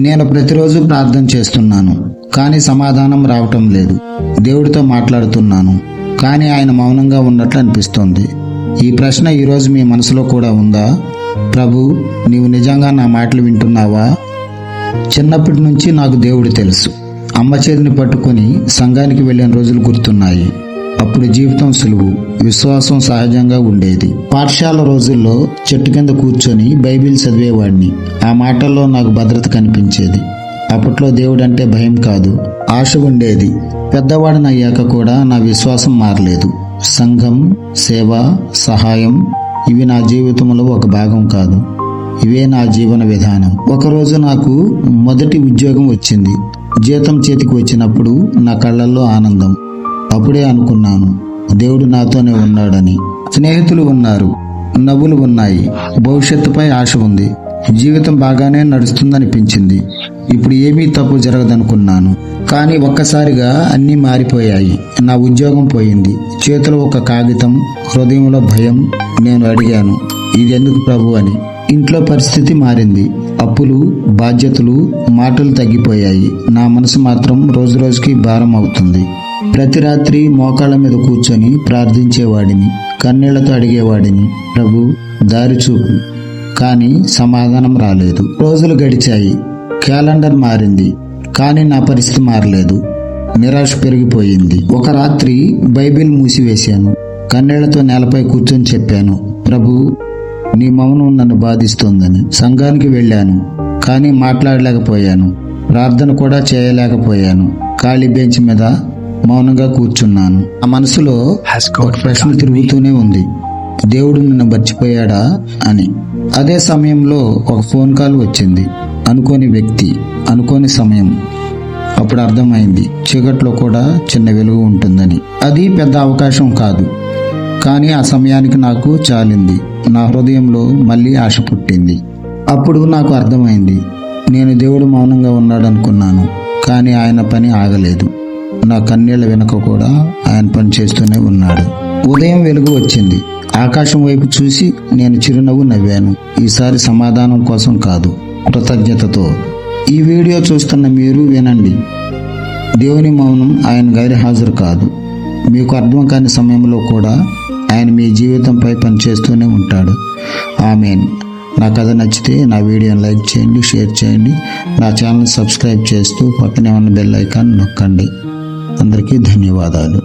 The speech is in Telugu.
నేను ప్రతిరోజు ప్రార్థన చేస్తున్నాను, కానీ సమాధానం రావటం లేదు. దేవుడితో మాట్లాడుతున్నాను, కానీ ఆయన మౌనంగా ఉన్నట్లు అనిపిస్తోంది. ఈ ప్రశ్న ఈరోజు మీ మనసులో కూడా ఉందా? ప్రభు, నీవు నిజంగా నా మాటలు వింటున్నావా? చిన్నప్పటి నుంచి నాకు దేవుడు తెలుసు. అమ్మ చేతిని పట్టుకొని సంఘానికి వెళ్ళిన రోజులు గుర్తున్నాయి. అప్పుడు జీవితం సులువు, విశ్వాసం సహజంగా ఉండేది. పాఠశాల రోజుల్లో చెట్టు కింద కూర్చొని బైబిల్ చదివేవాడిని. ఆ మాటల్లో నాకు భద్రత కనిపించేది. అప్పట్లో దేవుడంటే భయం కాదు, ఆశ ఉండేది. పెద్దవాడినయ్యాక కూడా నా విశ్వాసం మారలేదు. సంఘం, సేవ, సహాయం ఇవి నా జీవితంలో ఒక భాగం కాదు, ఇవే నా జీవన విధానం. ఒకరోజు నాకు మొదటి ఉద్యోగం వచ్చింది. జీతం చేతికి వచ్చినప్పుడు నా కళ్ళల్లో ఆనందం. అప్పుడే అనుకున్నాను, దేవుడు నాతోనే ఉన్నాడని. స్నేహితులు ఉన్నారు, నవ్వులు ఉన్నాయి, భవిష్యత్తుపై ఆశ ఉంది. జీవితం బాగానే నడుస్తుందనిపించింది. ఇప్పుడు ఏమీ తప్పు జరగదనుకున్నాను. కానీ ఒక్కసారిగా అన్నీ మారిపోయాయి. నా ఉద్యోగం పోయింది, చేతిలో ఒక కాగితం, హృదయంలో భయం. నేను అడిగాను, ఇది ఎందుకు ప్రభు అని. ఇంట్లో పరిస్థితి మారింది. అప్పులు, బాధ్యతలు, మాటలు తగ్గిపోయాయి. నా మనసు మాత్రం రోజు రోజుకి భారం అవుతుంది. ప్రతి రాత్రి మోకాళ్ళ మీద కూర్చొని ప్రార్థించేవాడిని, కన్నీళ్లతో అడిగేవాడిని, ప్రభు దారి చూపు. కానీ సమాధానం రాలేదు. రోజులు గడిచాయి, క్యాలెండర్ మారింది, కానీ నా పరిస్థితి మారలేదు. నిరాశ పెరిగిపోయింది. ఒక రాత్రి బైబిల్ మూసివేశాను. కన్నీళ్లతో నేలపై కూర్చొని చెప్పాను, ప్రభు, నీ మౌనం నన్ను బాధిస్తోందని. సంఘానికి వెళ్ళాను, కానీ మాట్లాడలేకపోయాను. ప్రార్థన కూడా చేయలేకపోయాను. ఖాళీ బెంచ్ మీద మౌనంగా కూర్చున్నాను. ఆ మనసులో ఒక ప్రశ్న తిరుగుతూనే ఉంది, దేవుడు నిన్ను మర్చిపోయాడా అని. అదే సమయంలో ఒక ఫోన్ కాల్ వచ్చింది. అనుకోని వ్యక్తి, అనుకోని సమయం. అప్పుడు అర్థమైంది, చీకట్లో కూడా చిన్న వెలుగు ఉంటుందని. అది పెద్ద అవకాశం కాదు, కానీ ఆ సమయానికి నాకు చాలింది. నా హృదయంలో మళ్ళీ ఆశ పుట్టింది. అప్పుడు నాకు అర్థమైంది, నేను దేవుడు మౌనంగా ఉన్నాడనుకున్నాను, కానీ ఆయన పని ఆగలేదు. నా కన్నీళ్ల వెనుక కూడా ఆయన పని చేస్తూనే ఉన్నాడు. ఉదయం వెలుగు వచ్చింది. ఆకాశం వైపు చూసి నేను చిరునవ్వు నవ్వాను. ఈసారి సమాధానం కోసం కాదు, కృతజ్ఞతతో. ఈ వీడియో చూస్తున్న మీరు వినండి, దేవుని మౌనం ఆయన గైర్హాజరు కాదు. మీకు అర్థం కాని సమయంలో కూడా ఆయన మీ జీవితంపై పనిచేస్తూనే ఉంటాడు. ఆమేన్. నా కథ నచ్చితే నా వీడియోని లైక్ చేయండి, షేర్ చేయండి. నా ఛానల్ సబ్స్క్రైబ్ చేస్తూ పక్కనే ఉన్న బెల్ ఐకాన్ నొక్కండి. అందరికీ ధన్యవాదాలు.